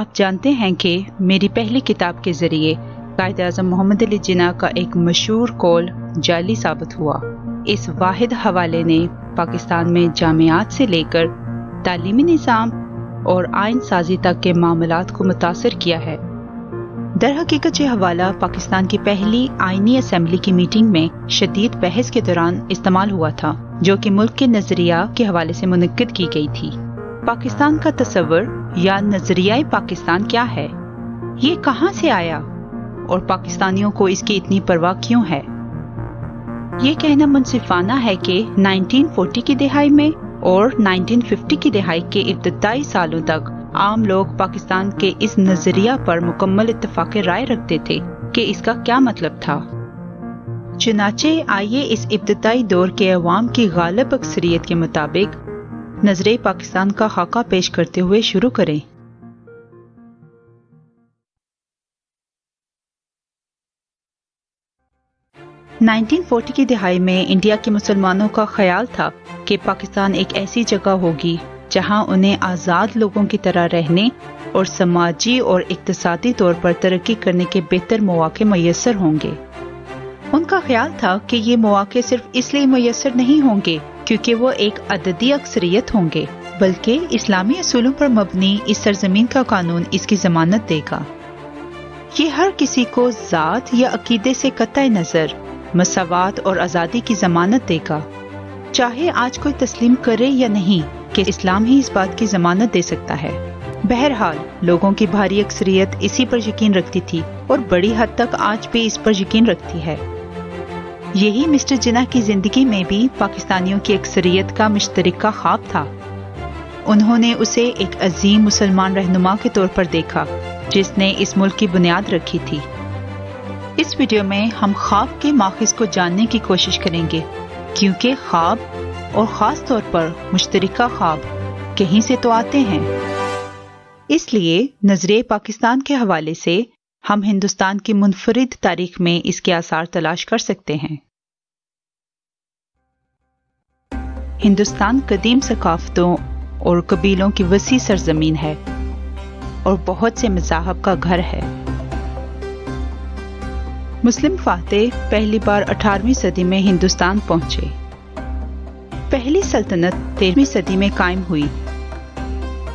آپ جانتے ہیں کہ میری پہلی کتاب کے ذریعے قائد اعظم محمد علی جناح کا ایک مشہور قول جعلی ثابت ہوا۔ اس واحد حوالے نے پاکستان میں جامعات سے لے کر تعلیمی نظام اور آئین سازی تک کے معاملات کو متاثر کیا ہے۔ در حقیقت یہ حوالہ پاکستان کی پہلی آئینی اسمبلی کی میٹنگ میں شدید بحث کے دوران استعمال ہوا تھا، جو کہ ملک کے نظریہ کے حوالے سے منعقد کی گئی تھی۔ پاکستان کا تصور یا نظریہ پاکستان کیا ہے؟ یہ کہاں سے آیا اور پاکستانیوں کو اس کی اتنی پرواہ کیوں ہے؟ یہ کہنا منصفانہ ہے کہ 1940 کی دہائی میں اور 1950 کی دہائی کے ابتدائی سالوں تک عام لوگ پاکستان کے اس نظریہ پر مکمل اتفاق رائے رکھتے تھے کہ اس کا کیا مطلب تھا۔ چنانچہ آئیے اس ابتدائی دور کے عوام کی غالب اکثریت کے مطابق نظریہ پاکستان کا خاکہ پیش کرتے ہوئے شروع کریں۔ نائنٹین 1940 کی دہائی میں انڈیا کے مسلمانوں کا خیال تھا کہ پاکستان ایک ایسی جگہ ہوگی جہاں انہیں آزاد لوگوں کی طرح رہنے اور سماجی اور اقتصادی طور پر ترقی کرنے کے بہتر مواقع میسر ہوں گے۔ ان کا خیال تھا کہ یہ مواقع صرف اس لیے میسر نہیں ہوں گے کیونکہ وہ ایک عددی اکثریت ہوں گے، بلکہ اسلامی اصولوں پر مبنی اس سرزمین کا قانون اس کی ضمانت دے گا۔ یہ ہر کسی کو ذات یا عقیدے سے قطع نظر مساوات اور آزادی کی ضمانت دے گا، چاہے آج کوئی تسلیم کرے یا نہیں کہ اسلام ہی اس بات کی ضمانت دے سکتا ہے۔ بہرحال لوگوں کی بھاری اکثریت اسی پر یقین رکھتی تھی اور بڑی حد تک آج بھی اس پر یقین رکھتی ہے۔ یہی مسٹر جناح کی زندگی میں بھی پاکستانیوں کی اکثریت کا مشترکہ خواب تھا۔ انہوں نے اسے ایک عظیم مسلمان رہنما کے طور پر دیکھا جس نے اس ملک کی بنیاد رکھی تھی۔ اس ویڈیو میں ہم خواب کے ماخذ کو جاننے کی کوشش کریں گے، کیونکہ خواب اور خاص طور پر مشترکہ خواب کہیں سے تو آتے ہیں۔ اس لیے نظریہ پاکستان کے حوالے سے ہم ہندوستان کی منفرد تاریخ میں اس کے آثار تلاش کر سکتے ہیں۔ ہندوستان قدیم ثقافتوں اور قبیلوں کی وسیع سرزمین ہے اور بہت سے مذاہب کا گھر ہے۔ مسلم فاتح پہلی بار 18ویں صدی میں ہندوستان پہنچے۔ پہلی سلطنت 13ویں صدی میں قائم ہوئی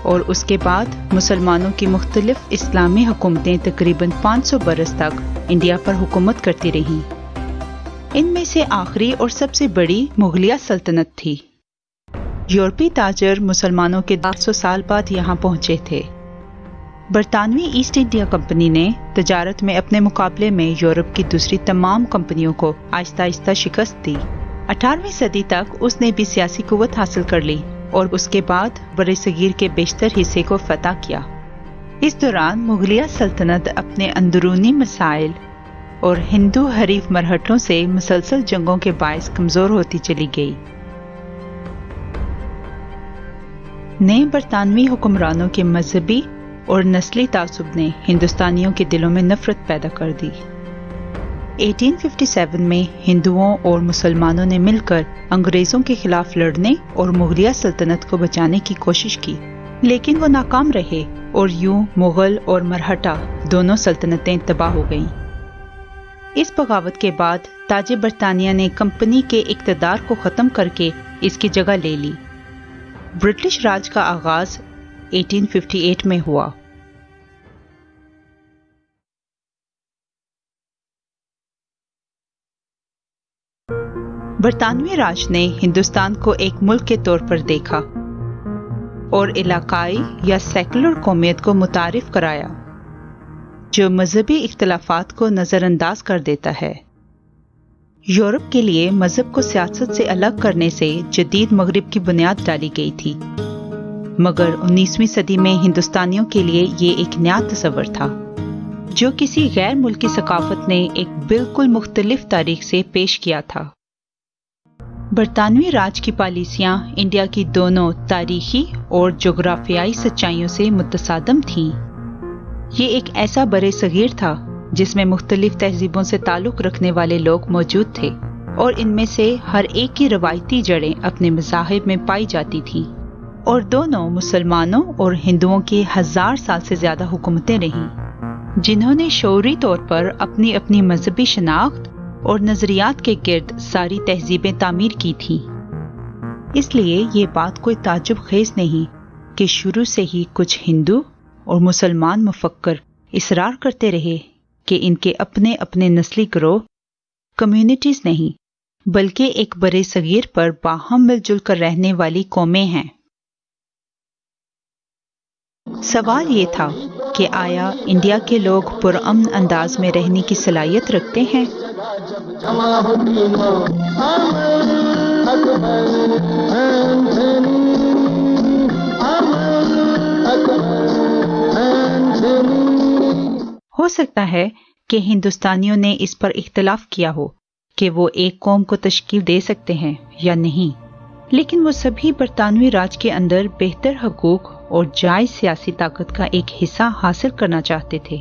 اور اس کے بعد مسلمانوں کی مختلف اسلامی حکومتیں تقریباً 500 برس تک انڈیا پر حکومت کرتی رہیں۔ ان میں سے آخری اور سب سے بڑی مغلیہ سلطنت تھی۔ یورپی تاجر مسلمانوں کے 200 سال بعد یہاں پہنچے تھے۔ برطانوی ایسٹ انڈیا کمپنی نے تجارت میں اپنے مقابلے میں یورپ کی دوسری تمام کمپنیوں کو آہستہ آہستہ شکست دی۔ 18ویں صدی تک اس نے بھی سیاسی قوت حاصل کر لی اور اس کے بعد بر صغیر کے بیشتر حصے کو فتح کیا۔ اس دوران مغلیہ سلطنت اپنے اندرونی مسائل اور ہندو حریف مرہٹوں سے مسلسل جنگوں کے باعث کمزور ہوتی چلی گئی۔ نئے برطانوی حکمرانوں کے مذہبی اور نسلی تعصب نے ہندوستانیوں کے دلوں میں نفرت پیدا کر دی۔ 1857 میں ہندوؤں اور مسلمانوں نے مل کر انگریزوں کے خلاف لڑنے اور مغلیہ سلطنت کو بچانے کی کوشش کی، لیکن وہ ناکام رہے اور یوں مغل اور مرہٹا دونوں سلطنتیں تباہ ہو گئیں۔ اس بغاوت کے بعد تاج برطانیہ نے کمپنی کے اقتدار کو ختم کر کے اس کی جگہ لے لی۔ برٹش راج کا آغاز 1858 میں ہوا۔ برطانوی راج نے ہندوستان کو ایک ملک کے طور پر دیکھا اور علاقائی یا سیکولر قومیت کو متعارف کرایا جو مذہبی اختلافات کو نظر انداز کر دیتا ہے۔ یورپ کے لیے مذہب کو سیاست سے الگ کرنے سے جدید مغرب کی بنیاد ڈالی گئی تھی، مگر 19ویں صدی میں ہندوستانیوں کے لیے یہ ایک نیا تصور تھا جو کسی غیر ملکی ثقافت نے ایک بالکل مختلف تاریخ سے پیش کیا تھا۔ برطانوی راج کی پالیسیاں انڈیا کی دونوں تاریخی اور جغرافیائی سچائیوں سے متصادم تھیں۔ یہ ایک ایسا بر صغیر تھا جس میں مختلف تہذیبوں سے تعلق رکھنے والے لوگ موجود تھے اور ان میں سے ہر ایک کی روایتی جڑیں اپنے مذاہب میں پائی جاتی تھیں اور دونوں مسلمانوں اور ہندوؤں کی 1000 سال سے زیادہ حکومتیں رہیں، جنہوں نے شعوری طور پر اپنی اپنی مذہبی شناخت اور نظریات کے گرد ساری تہذیبیں تعمیر کی تھیں۔ اس لیے یہ بات کوئی تعجب خیز نہیں کہ شروع سے ہی کچھ ہندو اور مسلمان مفکر اصرار کرتے رہے کہ ان کے اپنے اپنے نسلی گروہ کمیونٹیز نہیں بلکہ ایک برے صغیر پر باہم مل جل کر رہنے والی قومیں ہیں۔ سوال یہ تھا کہ آیا انڈیا کے لوگ پرامن انداز میں رہنے کی صلاحیت رکھتے ہیں؟ ہو سکتا ہے کہ ہندوستانیوں نے اس پر اختلاف کیا ہو کہ وہ ایک قوم کو تشکیل دے سکتے ہیں یا نہیں، لیکن وہ سبھی برطانوی راج کے اندر بہتر حقوق اور جائز سیاسی طاقت کا ایک حصہ حاصل کرنا چاہتے تھے۔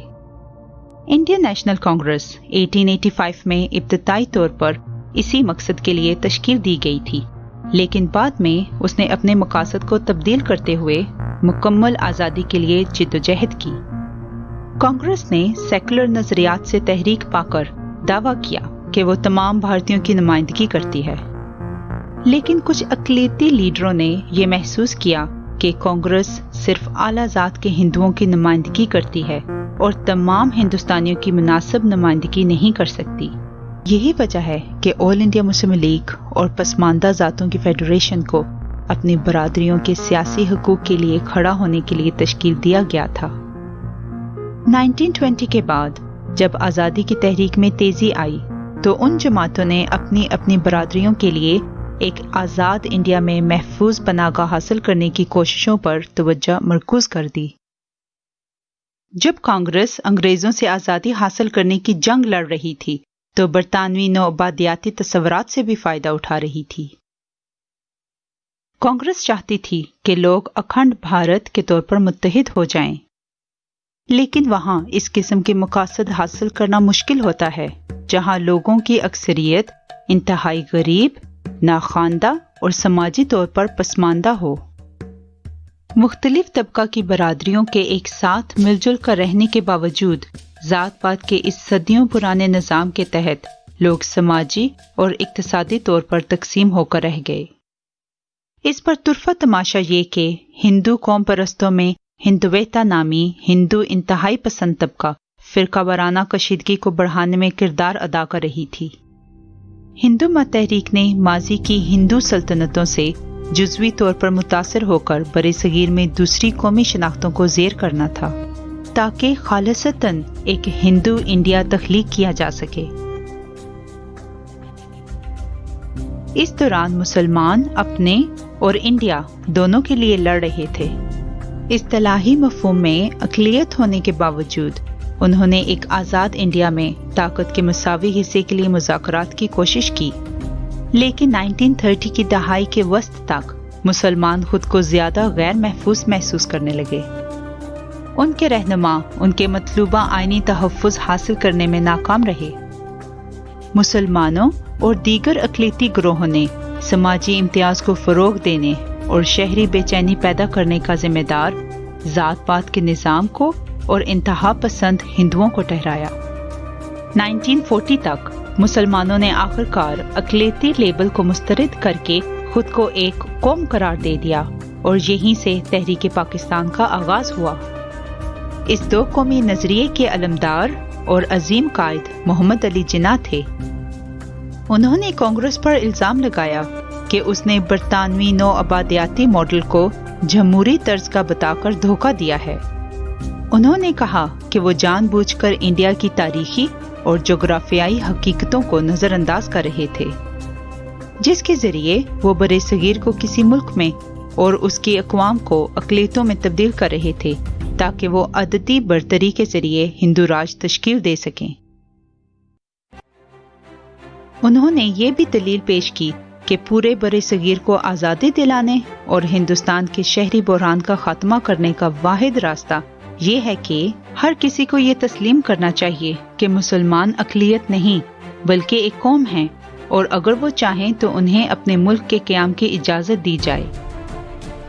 انڈین نیشنل کانگریس 1885 میں ابتدائی طور پر اسی مقصد کے لیے تشکیل دی گئی تھی، لیکن بعد میں اس نے اپنے مقاصد کو تبدیل کرتے ہوئے مکمل آزادی کے لیے جدوجہد کی۔ کانگریس نے سیکولر نظریات سے تحریک پا کر دعویٰ کیا کہ وہ تمام بھارتیوں کی نمائندگی کرتی ہے، لیکن کچھ اقلیتی لیڈروں نے یہ محسوس کیا کہ کانگریس صرف اعلیٰ ذات کے ہندوؤں کی نمائندگی کرتی ہے اور تمام ہندوستانیوں کی مناسب نمائندگی نہیں کر سکتی۔ یہی وجہ ہے کہ آل انڈیا مسلم لیگ اور پسماندہ ذاتوں کی فیڈریشن کو اپنی برادریوں کے سیاسی حقوق کے لیے کھڑا ہونے کے لیے تشکیل دیا گیا تھا۔ 1920 کے بعد جب آزادی کی تحریک میں تیزی آئی تو ان جماعتوں نے اپنی اپنی برادریوں کے لیے ایک آزاد انڈیا میں محفوظ پناہ گاہ حاصل کرنے کی کوششوں پر توجہ مرکوز کر دی۔ جب کانگریس انگریزوں سے آزادی حاصل کرنے کی جنگ لڑ رہی تھی تو برطانوی نوآبادیاتی تصورات سے بھی فائدہ اٹھا رہی تھی۔ کانگریس چاہتی تھی کہ لوگ اکھنڈ بھارت کے طور پر متحد ہو جائیں، لیکن وہاں اس قسم کے مقاصد حاصل کرنا مشکل ہوتا ہے جہاں لوگوں کی اکثریت انتہائی غریب، ناخواندہ اور سماجی طور پر پسماندہ ہو۔ مختلف طبقہ کی برادریوں کے ایک ساتھ مل جل کر رہنے کے باوجود ذات پات کے اس صدیوں پرانے نظام کے تحت لوگ سماجی اور اقتصادی طور پر تقسیم ہو کر رہ گئے۔ اس پر طرفہ تماشا یہ کہ ہندو قوم پرستوں میں ہندویتا نامی ہندو انتہائی پسند طبقہ فرقہ وارانہ کشیدگی کو بڑھانے میں کردار ادا کر رہی تھی۔ ہندو مت تحریک نے ماضی کی ہندو سلطنتوں سے جزوی طور پر متاثر ہو کر برے صغیر میں دوسری قومی شناختوں کو زیر کرنا تھا تاکہ خالصتاً ایک ہندو انڈیا تخلیق کیا جا سکے۔ اس دوران مسلمان اپنے اور انڈیا دونوں کے لیے لڑ رہے تھے۔ اصطلاحی مفہوم میں اقلیت ہونے کے باوجود انہوں نے ایک آزاد انڈیا میں طاقت کے مساوی حصے کے لیے مذاکرات کی کوشش کی، لیکن 1930 کی دہائی کے وسط تک مسلمان خود کو زیادہ غیر محفوظ محسوس کرنے لگے۔ ان کے رہنما ان کے مطلوبہ آئینی تحفظ حاصل کرنے میں ناکام رہے۔ مسلمانوں اور دیگر اقلیتی گروہوں نے سماجی امتیاز کو فروغ دینے اور شہری بے چینی پیدا کرنے کا ذمہ دار ذات پات کے نظام کو اور انتہا پسند ہندوؤں کو ٹھہرایا۔ 1940 تک مسلمانوں نے آخرکار اقلیتی لیبل کو مسترد کر کے خود کو ایک قوم قرار دے دیا اور یہیں سے تحریک پاکستان کا آغاز ہوا۔ اس دو قومی نظریے کے علمدار اور عظیم قائد محمد علی جناح تھے۔ انہوں نے کانگریس پر الزام لگایا کہ اس نے برطانوی نوآبادیاتی ماڈل کو جمہوری طرز کا بتا کر دھوکہ دیا ہے۔ انہوں نے کہا کہ وہ جان بوجھ کر انڈیا کی تاریخی اور جغرافیائی حقیقتوں کو نظر انداز کر رہے تھے، جس کے ذریعے وہ برے صغیر کو کسی ملک میں اور اس کی اقوام کو اقلیتوں میں تبدیل کر رہے تھے تاکہ وہ عددی برتری کے ذریعے ہندو راج تشکیل دے سکیں۔ انہوں نے یہ بھی دلیل پیش کی کہ پورے برے صغیر کو آزادی دلانے اور ہندوستان کے شہری بحران کا خاتمہ کرنے کا واحد راستہ یہ ہے کہ ہر کسی کو یہ تسلیم کرنا چاہیے کہ مسلمان اقلیت نہیں بلکہ ایک قوم ہیں، اور اگر وہ چاہیں تو انہیں اپنے ملک کے قیام کی اجازت دی جائے۔